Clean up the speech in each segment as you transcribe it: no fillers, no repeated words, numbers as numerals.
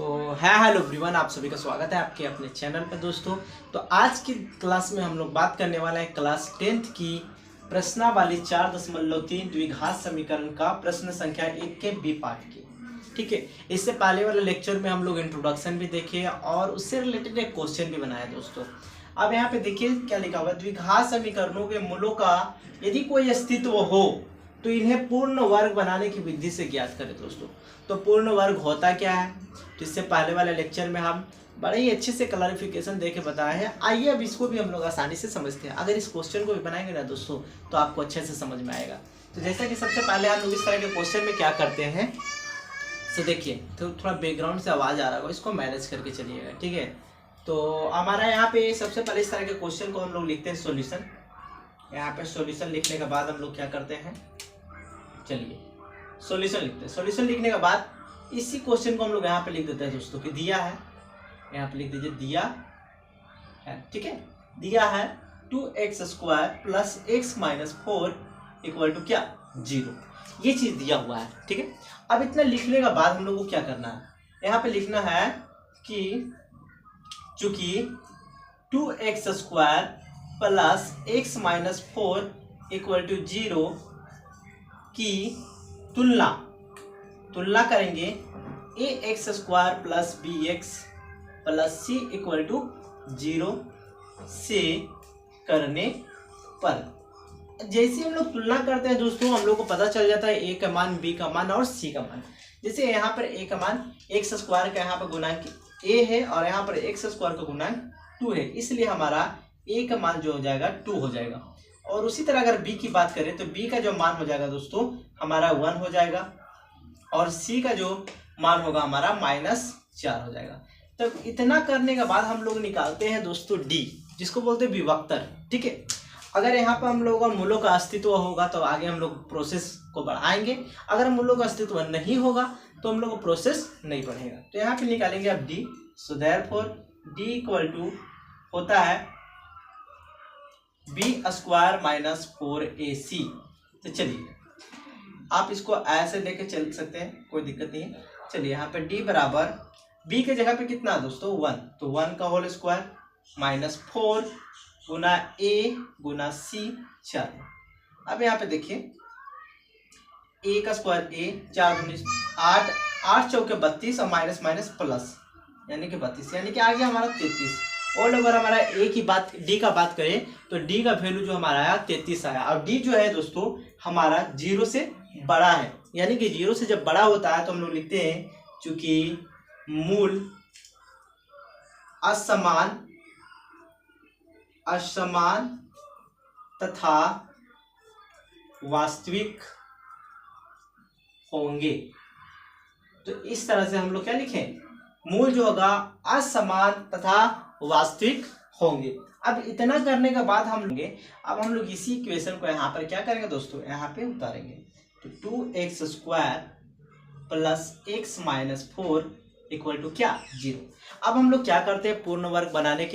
तो hello everyone, आप सभी का स्वागत है आपके अपने चैनल पर दोस्तों। तो आज की क्लास में हम लोग बात करने वाले हैं क्लास 10th की प्रश्नावली 4.3 द्विघात समीकरण का प्रश्न संख्या 1 के बी पार्ट की। ठीक है, इससे पहले वाले लेक्चर में हम लोग इंट्रोडक्शन भी देखे और उससे रिलेटेड एक क्वेश्चन भी बनाया दोस्तों। अब यहाँ पे देखिए क्या लिखा हुआ है, द्विघात समीकरणों के मूलों का यदि कोई अस्तित्व हो तो इन्हें पूर्ण वर्ग बनाने की विधि से ज्ञात करें दोस्तों। तो पूर्ण वर्ग होता क्या है, तो इससे पहले वाले लेक्चर में हम बड़े ही अच्छे से क्लैरिफिकेशन देके बताए हैं। आइए अब इसको भी हम लोग आसानी से समझते हैं। अगर इस क्वेश्चन को भी बनाएंगे ना दोस्तों तो आपको अच्छे से समझ में आएगा। तो जैसा कि सबसे पहले हम लोग इस तरह के क्वेश्चन में क्या करते हैं, तो देखिए तो थोड़ा बैकग्राउंड से आवाज़ आ रहा होगा, इसको मैनेज करके चलिएगा। ठीक है, तो हमारा यहाँ पे सबसे पहले इस तरह के क्वेश्चन को हम लोग लिखते हैं सॉल्यूशन। यहाँ पे सॉल्यूशन लिखने के बाद हम लोग क्या करते हैं, चलिए सॉल्यूशन लिखते हैं। सॉल्यूशन लिखने के बाद इसी क्वेश्चन को हम लोग यहाँ पे लिख देते हैं दोस्तों कि दिया है, यहाँ पे लिख दीजिए दिया है। ठीक है, दिया है 2x² plus x minus 4 equal to क्या 0, ये चीज दिया हुआ है। ठीक है, अब इतना लिखने के बाद हम लोग को क्या करना है, यहाँ पे लिखना है कि चूंकि 2x² plus x minus 4 equal to 0 की तुलना करेंगे ax² plus bx plus c equal to 0 से करने पर। जैसे हम लोग तुलना करते हैं दोस्तों, हम लोग को पता चल जाता है a का मान, b का मान और c का मान। जैसे यहाँ पर a का मान x² का यहाँ पर गुणांक a है और यहाँ पर x² का गुणांक 2 है, इसलिए हमारा a का मान जो हो जाएगा 2 हो जाएगा। और उसी तरह अगर b की बात करें तो b का जो मान हो जाएगा दोस्तों हमारा 1 हो जाएगा और c का जो मान होगा हमारा -4 हो जाएगा। तो इतना करने के बाद हम लोग निकालते हैं दोस्तों d, जिसको बोलते हैं विभक्तर। ठीक है, अगर यहाँ पर हम लोगों का मूलों का अस्तित्व होगा तो आगे हम लोग प्रोसेस को बढ़ाएंगे, अगर मूलों का अस्तित्व नहीं होगा तो हम लोग को प्रोसेस नहीं बढ़ेगा। तो यहाँ पे निकालेंगे अब d। So therefore d equal to होता है b² माइनस 4ac। तो चलिए आप इसको ऐसे लेके चल सकते हैं, कोई दिक्कत नहीं है। चलिए यहाँ पे d बराबर b के जगह पे कितना है दोस्तों 1, तो 1 का होल स्क्वायर माइनस 4 गुना a गुना c 4। अब यहाँ पे देखिए a का स्क्वायर a 4 दूनी 8, 8 चौके 32 और माइनस माइनस प्लस यानी कि 32, यानी कि आ गया हमारा 33। और अगर हमारा a की बात d का बात करें तो d का वैल्यू जो हमारा आया 33 आया। और d जो है दोस्तों हमारा 0 से बड़ा है, यानी कि 0 से जब बड़ा होता है तो हम लोग लिखते हैं चूंकि मूल असमान तथा वास्तविक होंगे। तो इस तरह से हम लोग क्या लिखें, मूल जो होगा असमान तथा वास्तविक होंगे। अब इतना करने के बाद हम लोग इसी इक्वेशन को यहाँ पर क्या करेंगे दोस्तों, यहाँ पे उतारेंगे। तो 2x² plus x minus 4 equal to क्या 0। अब हम लोग क्या करते हैं पूर्ण वर्ग बनाने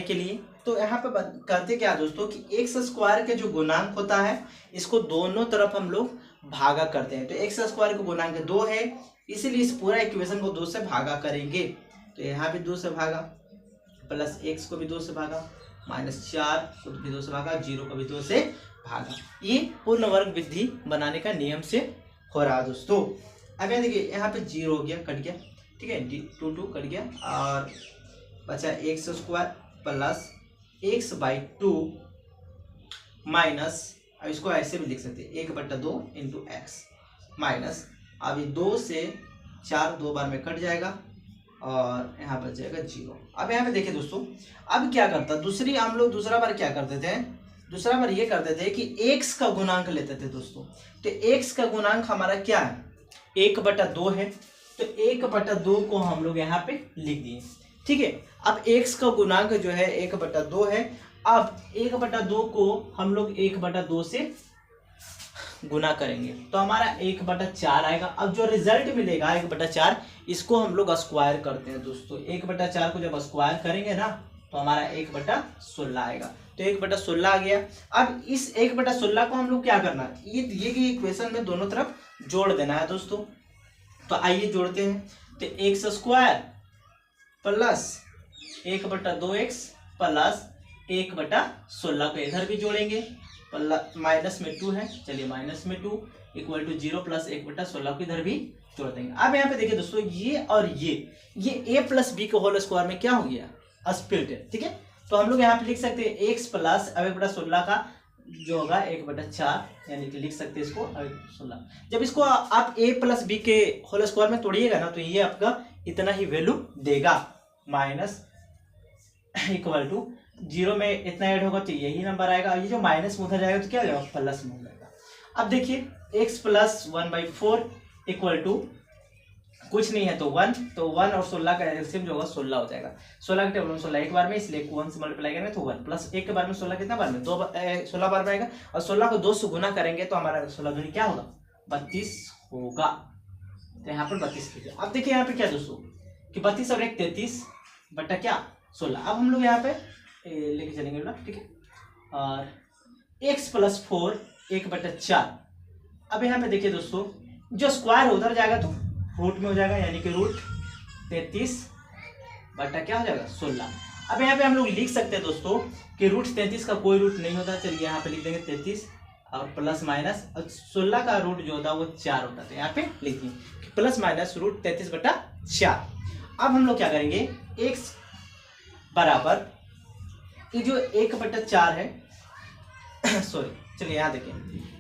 के लिए, तो यहाँ पे करते क्या दोस्तों कि x² के जो गुणांक होता है इसको दोनों तरफ हम लोग भागा करते हैं। तो x² का गुणांक 2 है, इसीलिए इस पूरा इक्वेशन को 2 से भागा करेंगे। तो यहाँ भी 2 से भागा, प्लस x को भी 2 से भागा, -4 को भी 2 से भागा, 0 को भी 2 से भागा। ये पूर्ण वर्ग विधि बनाने का नियम से हो रहा है दोस्तों। अब यहाँ देखिए यहाँ पे 0 हो गया, कट गया। ठीक है, 2 कट गया और बचा x² प्लस x/2 माइनस, अब इसको ऐसे भी लिख सकते हैं 1/2 इंटू x माइनस, अभी 2 से 4 2 बार में कट जाएगा और यहाँ बच जाएगा 0। अब यहाँ पे देखिए दोस्तों, अब क्या करता हम लोग दूसरा बार क्या करते थे, दूसरा बार ये करते थे कि x का गुणांक लेते थे दोस्तों। तो x का गुणांक हमारा क्या है 1/2 है, तो 1/2 को हम लोग यहाँ पे लिख दिए। ठीक है, अब x का गुणांक जो है 1/2 है, अब 1/2 को हम लोग 1/2 से गुना करेंगे तो हमारा 1/4 आएगा। अब जो रिजल्ट मिलेगा 1/4, इसको हम लोग स्क्वायर करते हैं दोस्तों। 1/4 को जब स्क्वायर करेंगे ना तो हमारा 1/16 आएगा। तो 1/16 आ गया। अब इस 1/16 को हम लोग क्या करना है, ये इक्वेशन में दोनों तरफ जोड़ देना है दोस्तों। तो आइए जोड़ते हैं। तो x square plus 1/2x plus 1/16 को इधर भी जोड़ेंगे, माइनस में 2 है, चलिए माइनस में 2 इक्वल टू 0 प्लस 1/16 को इधर भी जोड़ देंगे। अब यहाँ पे देखिए दोस्तों, ये और ये a प्लस बी के होल स्क्वायर में क्या हो गया, स्प्लिट है, ठीक है। तो हम लोग यहाँ पे लिख सकते हैं x प्लस अब 1/16 का जो होगा 1/4, यानी कि लिख सकते हैं इसको 16। जब इसको आप a प्लस बी के होल स्क्वायर में तोड़िएगा ना, तो ये आपका इतना ही वैल्यू देगा, माइनस इक्वल टू 0 में इतना ऐड होगा तो यही नंबर आएगा, और ये जो माइनस में उधर जाएगा तो क्या हो जाएगा, प्लस में हो जाएगा। अब देखिए x प्लस 1/4 इक्वल टू कुछ नहीं है तो 1, तो 1 और 16 का एलसीएम जो होगा 16 हो जाएगा। 16 के टेबल में 16 एक बार में, इसलिए 1 से मल्टीप्लाई करेंगे तो 1 प्लस 1 के बार में 16 कितना बार में, 16 बार में आएगा, और 16 को 2 से गुना करेंगे तो हमारा 16 दूनी क्या होगा, 32 होगा। तो यहाँ पर 32 लिखिए। अब देखिए यहाँ पे क्या दोस्तों कि 32 और 1 33 बटा क्या 16। अब हम लोग यहाँ पे लेके चलेंगे ना, ठीक है। और x प्लस 4 1/4। अब यहाँ पे देखिए दोस्तों, जो स्क्वायर उधर जाएगा तो रूट में हो जाएगा, यानी कि रूट 33 बटा क्या हो जाएगा 16। अब यहाँ पे हम लोग लिख सकते हैं दोस्तों कि रूट 33 का कोई रूट नहीं होता, चलिए यहाँ पे लिख देंगे 33 और प्लस माइनस 16 का रूट जो होता है वो 4 होता है, यहाँ पे लिख देंगे प्लस माइनस रूट 33/4। अब हम लोग क्या करेंगे, x बराबर ये जो 1/4 है सॉरी, चलिए यहाँ देखिए,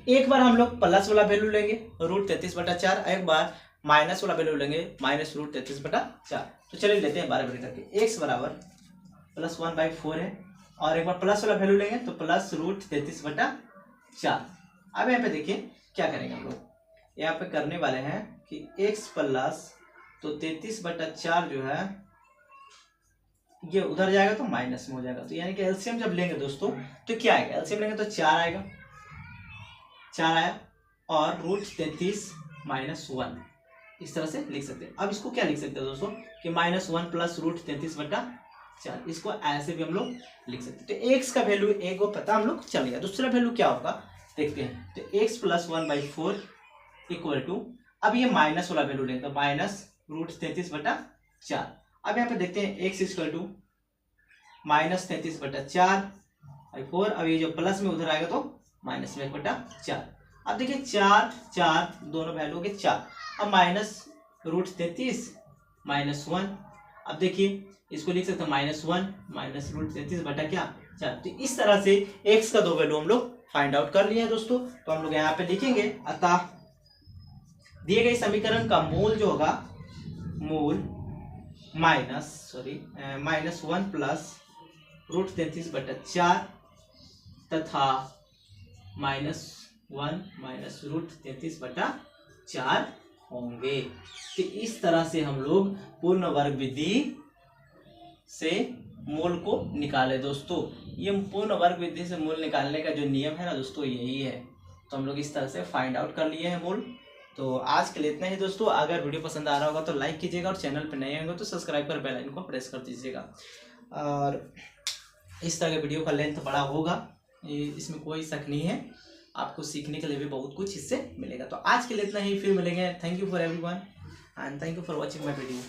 एक बार हम लोग प्लस वाला वैल्यू लेंगे रूट 33/4, एक बार माइनस वाला वैल्यू लेंगे माइनस रूट 33/4। तो चलिए लेते हैं 12 करके, x बराबर प्लस 1/4 है, और एक बार प्लस वाला वैल्यू लेंगे तो प्लस रूट 33/4। अब यहाँ पे देखिए क्या करेंगे हम लोग, यहाँ पे करने वाले हैं कि x प्लस तो 33/4 जो है ये उधर जाएगा तो माइनस में हो जाएगा, तो यानी कि एलसीएम जब लेंगे दोस्तों तो क्या आएगा, एलसीएम लेंगे तो 4 आएगा, 4 आया, और रूट 33 माइनस 1 इस तरह से लिख सकते हैं। अब इसको क्या लिख सकते हैं दोस्तों कि -1 प्लस रूट 33/4, इसको ऐसे भी हम लोग लिख सकते हैं। तो x का वैल्यू एक को पता हम लोग चल गया, दूसरा वैल्यू क्या होगा देखते हैं। तो x प्लस 1/4 इक्वल टू, अब ये माइनस वाला वैल्यू लेंगे तो माइनस रूट 33/4। अब यहाँ पे देखते हैं x इक्वल टू माइनस 33/4/4, अब ये जो प्लस में उधर आएगा तो माइनस में 1/4। अब देखिए 4 4 दोनों वैल्यू के 4, अब माइनस रूट 33 माइनस 1, अब देखिए इसको लिख सकते हैं -1 माइनस रूट 33 बटा क्या 4। तो इस तरह से x का दो वैल्यू हम लोग फाइंड आउट कर लिए हैं दोस्तों। तो हम लोग यहाँ पे लिखेंगे, अतः दिए गए समीकरण का मूल जो होगा, मूल -1 प्लस रूट 33/4 तथा -1 माइनस रूट 33/4 होंगे। तो इस तरह से हम लोग पूर्ण वर्ग विधि से मूल को निकाले दोस्तों। ये पूर्ण वर्ग विधि से मूल निकालने का जो नियम है ना दोस्तों, यही है। तो हम लोग इस तरह से फाइंड आउट कर लिए हैं मूल। तो आज के लिए इतना ही दोस्तों। अगर वीडियो पसंद आ रहा होगा तो लाइक कीजिएगा, और चैनल पर नए होंगे तो सब्सक्राइब कर बेल आइकन को प्रेस कर दीजिएगा। और इस तरह के वीडियो का लेंथ बड़ा होगा, इसमें कोई शक नहीं है, आपको सीखने के लिए भी बहुत कुछ इससे मिलेगा। तो आज के लिए इतना ही, फिर मिलेंगे। Thank you for everyone and thank you for watching my video.